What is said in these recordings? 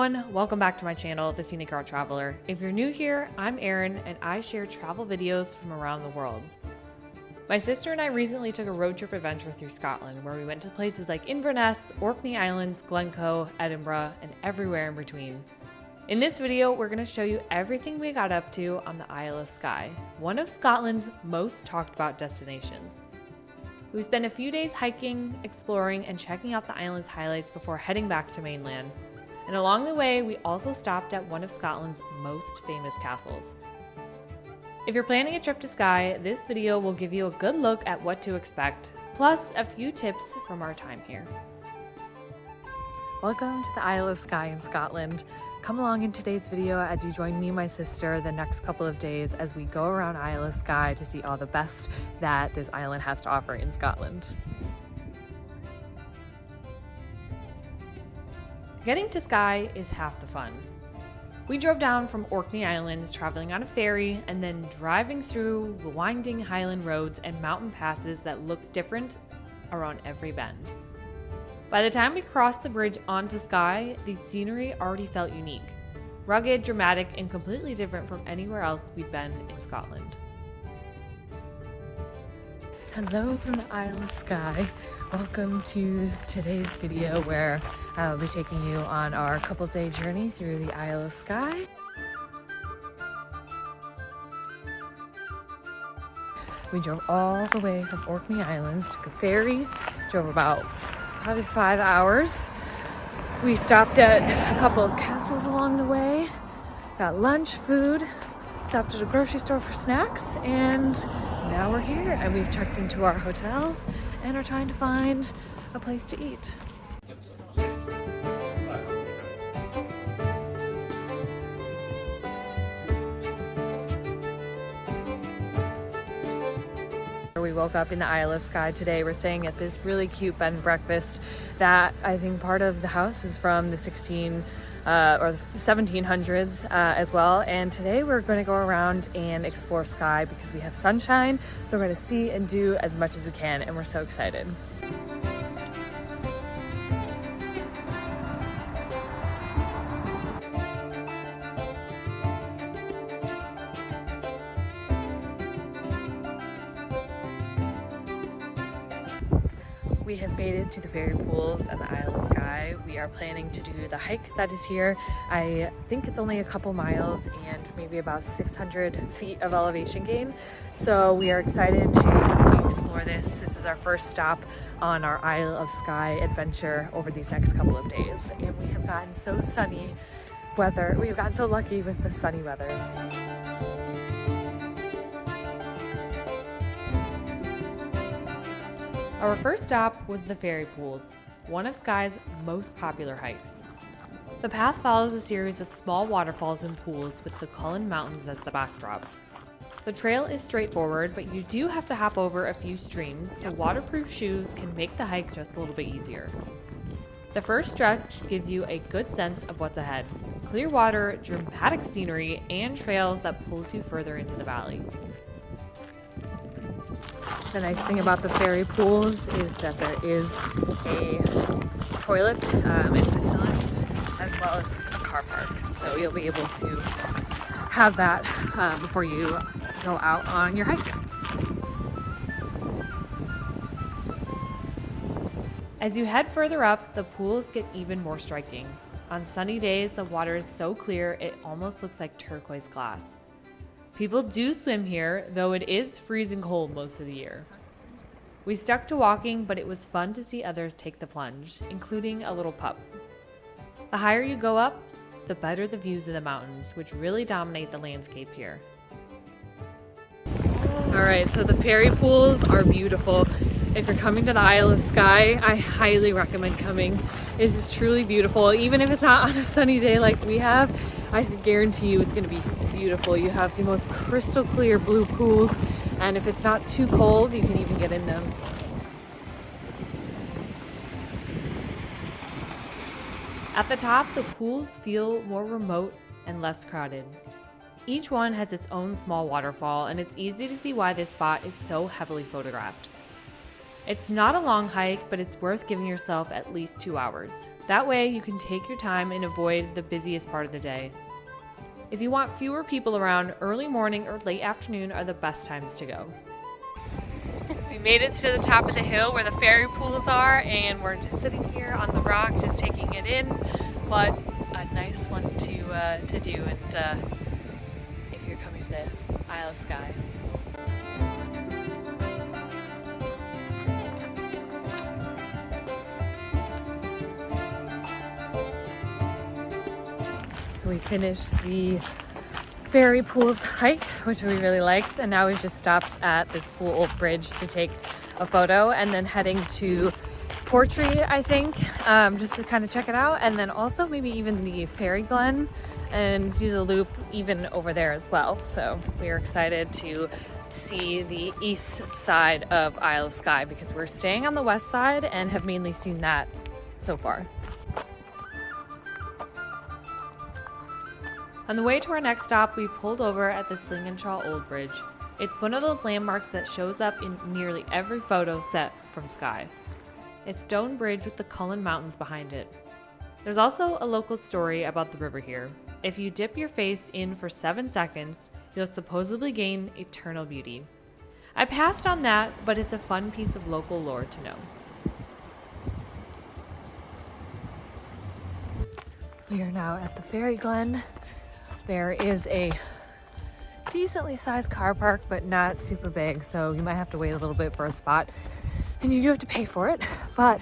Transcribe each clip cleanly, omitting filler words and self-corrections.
everyone, welcome back to my channel, The Scenic Girl Traveler. If you're new here, I'm Erin and I share travel videos from around the world. My sister and I recently took a road trip adventure through Scotland where we went to places like Inverness, Orkney Islands, Glencoe, Edinburgh, and everywhere in between. In this video, we're going to show you everything we got up to on the Isle of Skye, one of Scotland's most talked about destinations. We spent a few days hiking, exploring, and checking out the island's highlights before heading back to mainland. And along the way, we also stopped at one of Scotland's most famous castles. If you're planning a trip to Skye, this video will give you a good look at what to expect, plus a few tips from our time here. Welcome to the Isle of Skye in Scotland. Come along in today's video as you join me and my sister the next couple of days as we go around Isle of Skye to see all the best that this island has to offer in Scotland. Getting to Skye is half the fun. We drove down from Orkney Islands, traveling on a ferry, and then driving through the winding highland roads and mountain passes that look different around every bend. By the time we crossed the bridge onto Skye, the scenery already felt unique, rugged, dramatic, and completely different from anywhere else we'd been in Scotland. Hello from the Isle of Skye. Welcome to today's video where I'll be taking you on our couple-day journey through the Isle of Skye. We drove all the way from Orkney Islands, took a ferry, drove about probably 5 hours. We stopped at a couple of castles along the way, got lunch, food, stopped at a grocery store for snacks, and now we're here and we've checked into our hotel and are trying to find a place to eat. We woke up in the Isle of Skye today. We're staying at this really cute bed and breakfast that I think part of the house is from the 1700s as well. And today we're going to go around and explore Skye because we have sunshine. So we're going to see and do as much as we can, and we're so excited. We have made it to the fairy pools and the Isle of Skye. We are planning to do the hike that is here. I think it's only a couple miles and maybe about 600 feet of elevation gain. So we are excited to explore this. This is our first stop on our Isle of Skye adventure over these next couple of days. And we have gotten so sunny weather. We've gotten so lucky with the sunny weather. Our first stop was the fairy pools, one of Skye's most popular hikes. The path follows a series of small waterfalls and pools with the Cullen Mountains as the backdrop. The trail is straightforward, but you do have to hop over a few streams, so waterproof shoes can make the hike just a little bit easier. The first stretch gives you a good sense of what's ahead: clear water, dramatic scenery, and trails that pulls you further into the valley. The nice thing about the fairy pools is that there is a toilet and facilities as well as a car park. So you'll be able to have that before you go out on your hike. As you head further up, the pools get even more striking. On sunny days, the water is so clear it almost looks like turquoise glass. People do swim here, though it is freezing cold most of the year. We stuck to walking, but it was fun to see others take the plunge, including a little pup. The higher you go up, the better the views of the mountains, which really dominate the landscape here. Alright, so the fairy pools are beautiful. If you're coming to the Isle of Skye, I highly recommend coming. It's just truly beautiful. Even if it's not on a sunny day like we have, I guarantee you it's going to be beautiful. You have the most crystal clear blue pools, and if it's not too cold, you can even get in them. At the top, the pools feel more remote and less crowded. Each one has its own small waterfall, and it's easy to see why this spot is so heavily photographed. It's not a long hike, but it's worth giving yourself at least 2 hours. That way you can take your time and avoid the busiest part of the day. If you want fewer people around, early morning or late afternoon are the best times to go. We made it to the top of the hill where the fairy pools are, and we're just sitting here on the rock just taking it in. But a nice one to do, and if you're coming to the Isle of Skye. So we finished the fairy pools hike, which we really liked, and now we've just stopped at this cool old bridge to take a photo, and then heading to Portree, I think, just to kind of check it out, and then also maybe even the Fairy Glen and do the loop even over there as well. So we are excited to see the east side of Isle of Skye because we're staying on the west side and have mainly seen that so far. On the way to our next stop, we pulled over at the Sling and Shaw Old Bridge. It's one of those landmarks that shows up in nearly every photo set from Skye. It's a stone bridge with the Cullen Mountains behind it. There's also a local story about the river here. If you dip your face in for 7 seconds, you'll supposedly gain eternal beauty. I passed on that, but it's a fun piece of local lore to know. We are now at the Fairy Glen. There is a decently sized car park, but not super big, so you might have to wait a little bit for a spot, and you do have to pay for it. But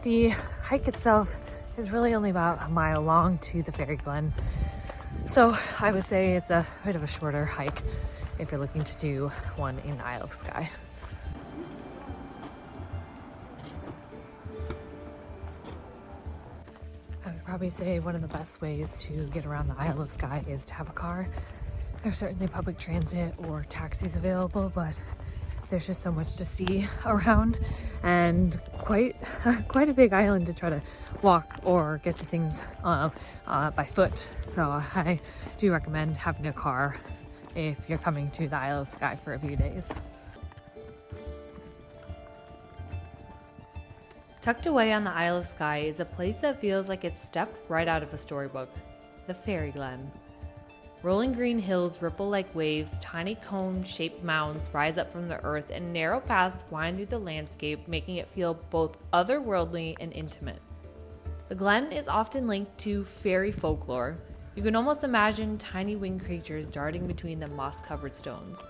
the hike itself is really only about a mile long to the Fairy Glen, so I would say it's a bit of a shorter hike if you're looking to do one in Isle of Skye. I would probably say one of the best ways to get around the Isle of Skye is to have a car. There's certainly public transit or taxis available, but there's just so much to see around, and quite a big island to try to walk or get to things by foot. So I do recommend having a car if you're coming to the Isle of Skye for a few days. Tucked away on the Isle of Skye is a place that feels like it's stepped right out of a storybook, the Fairy Glen. Rolling green hills ripple like waves, tiny cone-shaped mounds rise up from the earth, and narrow paths wind through the landscape, making it feel both otherworldly and intimate. The Glen is often linked to fairy folklore. You can almost imagine tiny winged creatures darting between the moss-covered stones.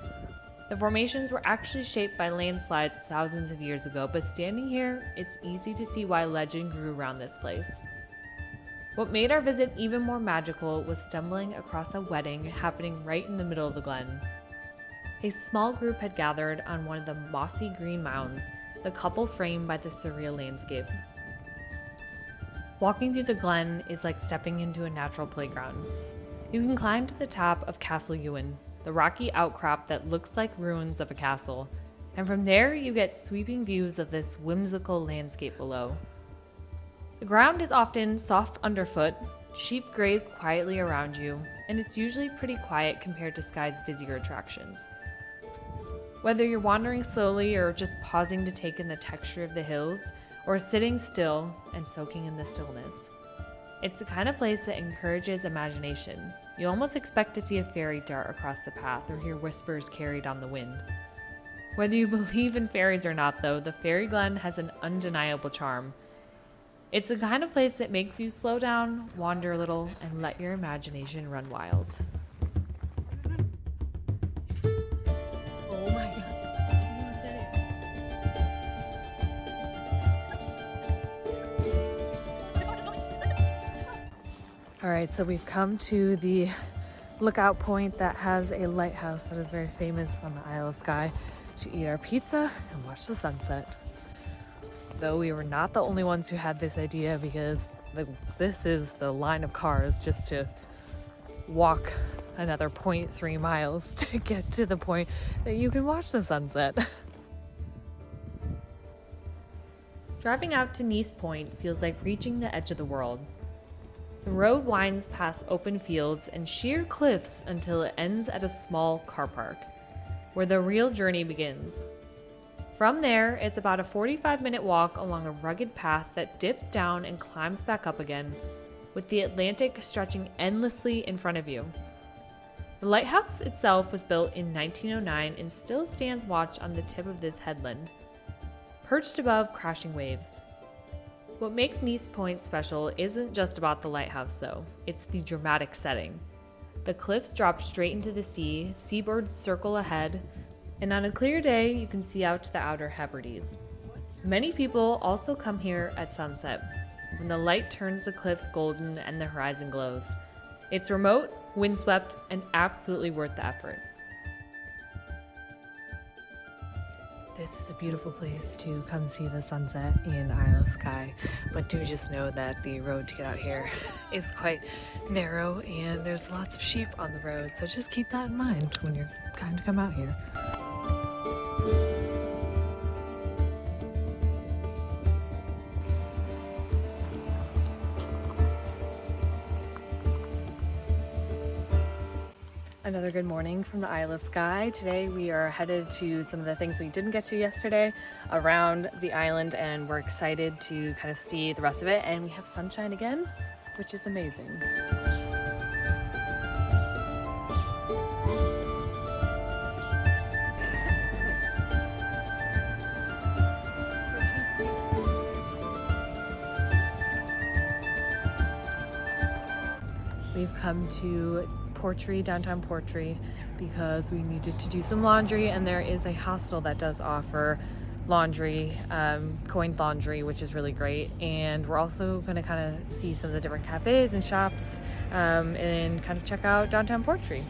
The formations were actually shaped by landslides thousands of years ago, but standing here, it's easy to see why legend grew around this place. What made our visit even more magical was stumbling across a wedding happening right in the middle of the Glen. A small group had gathered on one of the mossy green mounds, the couple framed by the surreal landscape. Walking through the Glen is like stepping into a natural playground. You can climb to the top of Castle Ewan, the rocky outcrop that looks like ruins of a castle, and from there you get sweeping views of this whimsical landscape below. The ground is often soft underfoot, sheep graze quietly around you, and it's usually pretty quiet compared to Skye's busier attractions. Whether you're wandering slowly or just pausing to take in the texture of the hills, or sitting still and soaking in the stillness, it's the kind of place that encourages imagination. You almost expect to see a fairy dart across the path or hear whispers carried on the wind. Whether you believe in fairies or not, though, the Fairy Glen has an undeniable charm. It's the kind of place that makes you slow down, wander a little, and let your imagination run wild. Oh my god. Alright, so we've come to the lookout point that has a lighthouse that is very famous on the Isle of Skye to eat our pizza and watch the sunset. Though we were not the only ones who had this idea, because this is the line of cars just to walk another 0.3 miles to get to the point that you can watch the sunset. Driving out to Neist Point feels like reaching the edge of the world. The road winds past open fields and sheer cliffs until it ends at a small car park, where the real journey begins. From there, it's about a 45-minute walk along a rugged path that dips down and climbs back up again, with the Atlantic stretching endlessly in front of you. The lighthouse itself was built in 1909 and still stands watch on the tip of this headland, perched above crashing waves. What makes Neist Point special isn't just about the lighthouse though, it's the dramatic setting. The cliffs drop straight into the sea, seabirds circle ahead, and on a clear day you can see out to the Outer Hebrides. Many people also come here at sunset, when the light turns the cliffs golden and the horizon glows. It's remote, windswept, and absolutely worth the effort. This is a beautiful place to come see the sunset in Isle of Skye, but do just know that the road to get out here is quite narrow and there's lots of sheep on the road, so just keep that in mind when you're trying to come out here. Another good morning from the Isle of Skye. Today we are headed to some of the things we didn't get to yesterday around the island, and we're excited to kind of see the rest of it, and we have sunshine again, which is amazing. We've come to Portree, downtown Portree, because we needed to do some laundry, and there is a hostel that does offer laundry, coined laundry, which is really great. And we're also going to kind of see some of the different cafes and shops and kind of check out downtown Portree.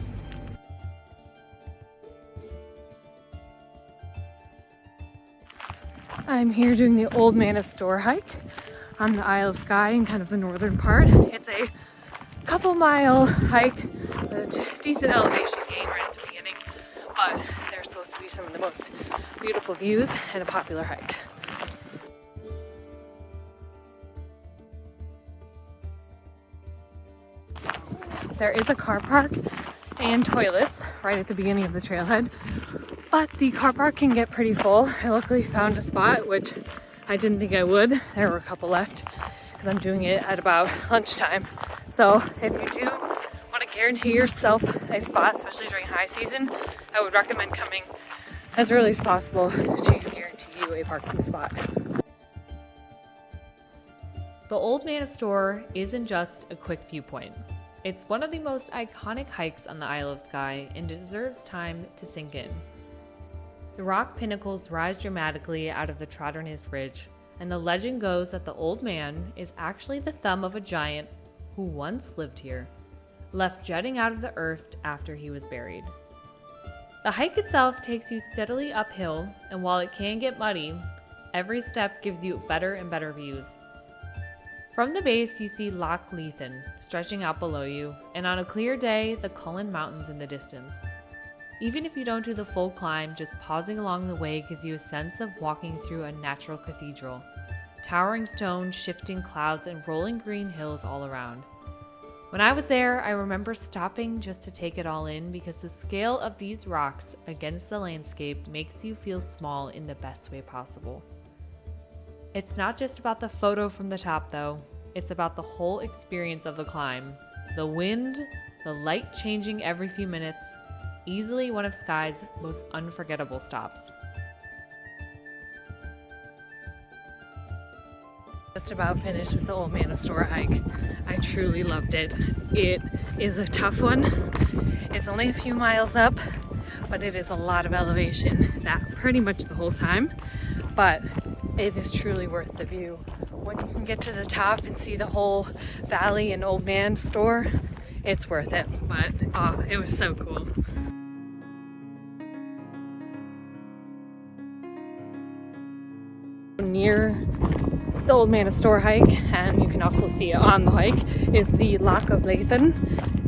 I'm here doing the Old Man of Storr hike on the Isle of Skye in kind of the northern part. It's a couple mile hike with decent elevation gain right at the beginning, but they're supposed to be some of the most beautiful views and a popular hike. There is a car park and toilets right at the beginning of the trailhead, but the car park can get pretty full. I luckily found a spot, which I didn't think I would. There were a couple left because I'm doing it at about lunchtime. So if you do want to guarantee yourself a spot, especially during high season, I would recommend coming as early as possible to guarantee you a parking spot. The Old Man of Storr isn't just a quick viewpoint. It's one of the most iconic hikes on the Isle of Skye and deserves time to sink in. The rock pinnacles rise dramatically out of the Trotternest Ridge, and the legend goes that the old man is actually the thumb of a giant who once lived here, left jutting out of the earth after he was buried. The hike itself takes you steadily uphill, and while it can get muddy, every step gives you better and better views. From the base, you see Loch Leithen stretching out below you, and on a clear day, the Cullen Mountains in the distance. Even if you don't do the full climb, just pausing along the way gives you a sense of walking through a natural cathedral. Towering stone, shifting clouds, and rolling green hills all around. When I was there, I remember stopping just to take it all in because the scale of these rocks against the landscape makes you feel small in the best way possible. It's not just about the photo from the top though, it's about the whole experience of the climb. The wind, the light changing every few minutes, easily one of Skye's most unforgettable stops. Just about finished with the Old Man of Storr hike. I truly loved it. It is a tough one. It's only a few miles up, but it is a lot of elevation, that pretty much the whole time. But it is truly worth the view. When you can get to the top and see the whole valley and Old Man Storr, it's worth it. But oh, it was so cool. Near the Old Man of Storr hike, and you can also see it on the hike, is the Loch of Leithen.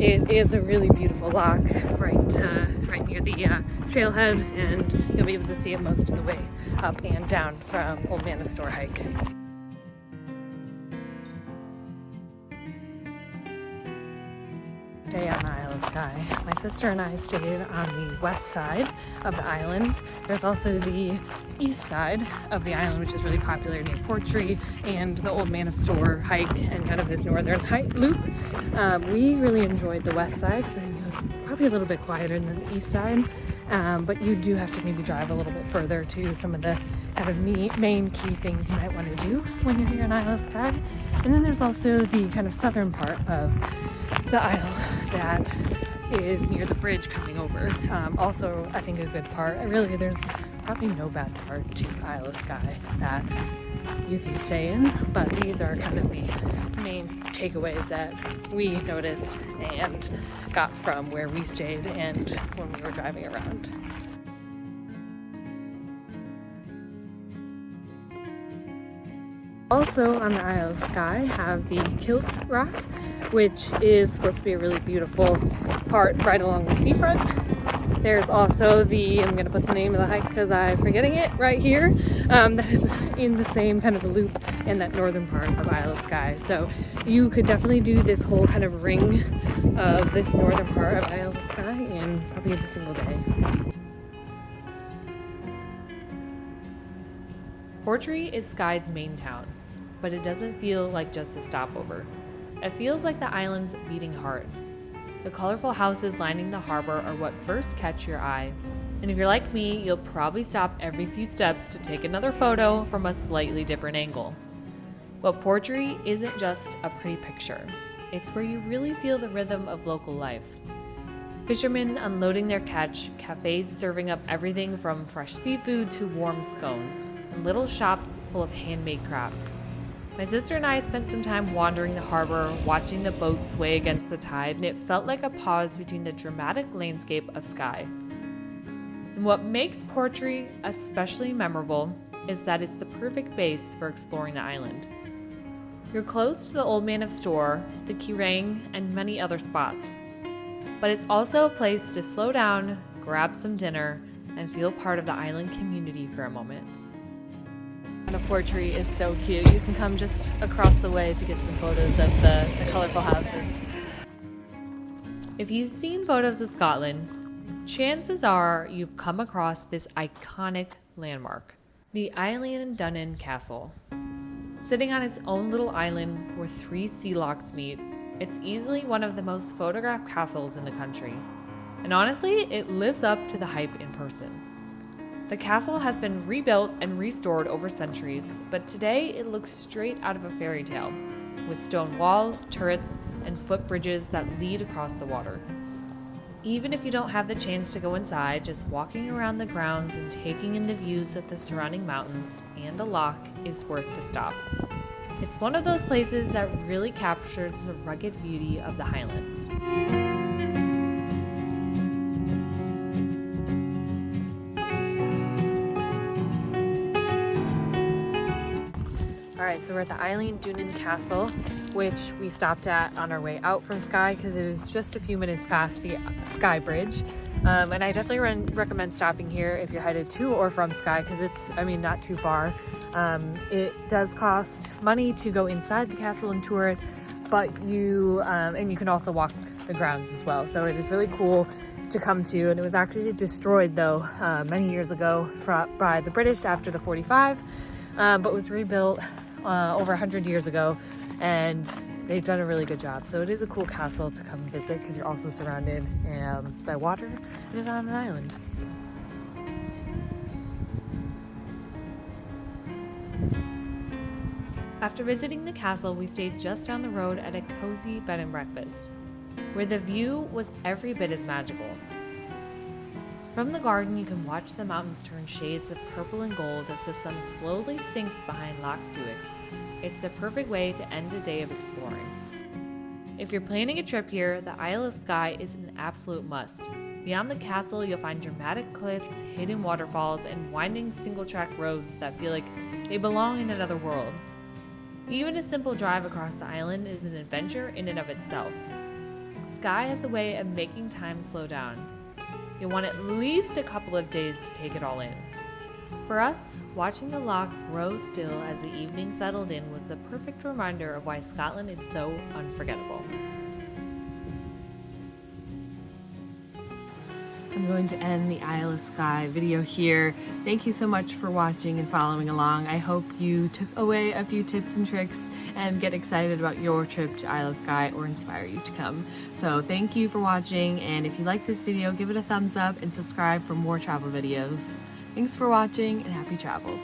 It is a really beautiful loch right near the trailhead, and you'll be able to see it most of the way up and down from Old Man of Storr hike. day on the Isle of Skye. My sister and I stayed on the west side of the island. There's also the east side of the island, which is really popular near Portree and the Old Man of Storr hike and kind of this northern hike loop. We really enjoyed the west side because I think it was probably a little bit quieter than the east side. But you do have to maybe drive a little bit further to some of the kind of main key things you might want to do when you're here on Isle of Skye. And then there's also the kind of southern part of the isle that is near the bridge coming over. Also, I think a good part. There's probably no bad part to Isle of Skye that you can stay in, but these are kind of the main takeaways that we noticed and got from where we stayed and when we were driving around. Also on the Isle of Skye have the Kilt Rock, which is supposed to be a really beautiful part right along the seafront. There's also I'm going to put the name of the hike because I'm forgetting it right here, that is in the same kind of loop in that northern part of Isle of Skye. So you could definitely do this whole kind of ring of this northern part of Isle of Skye in probably a single day. Portree is Skye's main town, but it doesn't feel like just a stopover. It feels like the island's beating heart. The colorful houses lining the harbor are what first catch your eye. And if you're like me, you'll probably stop every few steps to take another photo from a slightly different angle. But Portree isn't just a pretty picture. It's where you really feel the rhythm of local life. Fishermen unloading their catch, cafes serving up everything from fresh seafood to warm scones, and little shops full of handmade crafts. My sister and I spent some time wandering the harbor, watching the boats sway against the tide, and it felt like a pause between the dramatic landscape of Skye. And what makes Portree especially memorable is that it's the perfect base for exploring the island. You're close to the Old Man of Storr, the Keerang, and many other spots. But it's also a place to slow down, grab some dinner, and feel part of the island community for a moment. The Portree is so cute. You can come just across the way to get some photos of the colorful houses. If you've seen photos of Scotland, chances are you've come across this iconic landmark, the Eilean Donan Castle. Sitting on its own little island where 3 sea locks meet, it's easily one of the most photographed castles in the country. And honestly, it lives up to the hype in person. The castle has been rebuilt and restored over centuries, but today it looks straight out of a fairy tale, with stone walls, turrets, and footbridges that lead across the water. Even if you don't have the chance to go inside, just walking around the grounds and taking in the views of the surrounding mountains and the loch is worth the stop. It's one of those places that really captures the rugged beauty of the Highlands. Alright, so we're at the Eilean Donan Castle, which we stopped at on our way out from Skye because it is just a few minutes past the Skye Bridge. And I definitely recommend stopping here if you're headed to or from Skye because it's, not too far. It does cost money to go inside the castle and tour it, but you can also walk the grounds as well. So it is really cool to come to, and it was actually destroyed though many years ago by the British after the 45, but was rebuilt over 100 years ago, and they've done a really good job. So it is a cool castle to come visit because you're also surrounded by water and it's on an island. After visiting the castle, we stayed just down the road at a cozy bed and breakfast, where the view was every bit as magical. From the garden, you can watch the mountains turn shades of purple and gold as the sun slowly sinks behind Loch Duig. It's the perfect way to end a day of exploring. If you're planning a trip here, the Isle of Skye is an absolute must. Beyond the castle, you'll find dramatic cliffs, hidden waterfalls, and winding single-track roads that feel like they belong in another world. Even a simple drive across the island is an adventure in and of itself. Skye has a way of making time slow down. You'll want at least a couple of days to take it all in. For us, watching the loch grow still as the evening settled in was the perfect reminder of why Scotland is so unforgettable. I'm going to end the Isle of Skye video here. Thank you so much for watching and following along. I hope you took away a few tips and tricks and get excited about your trip to Isle of Skye or inspire you to come. So thank you for watching, and if you like this video, give it a thumbs up and subscribe for more travel videos. Thanks for watching and happy travels.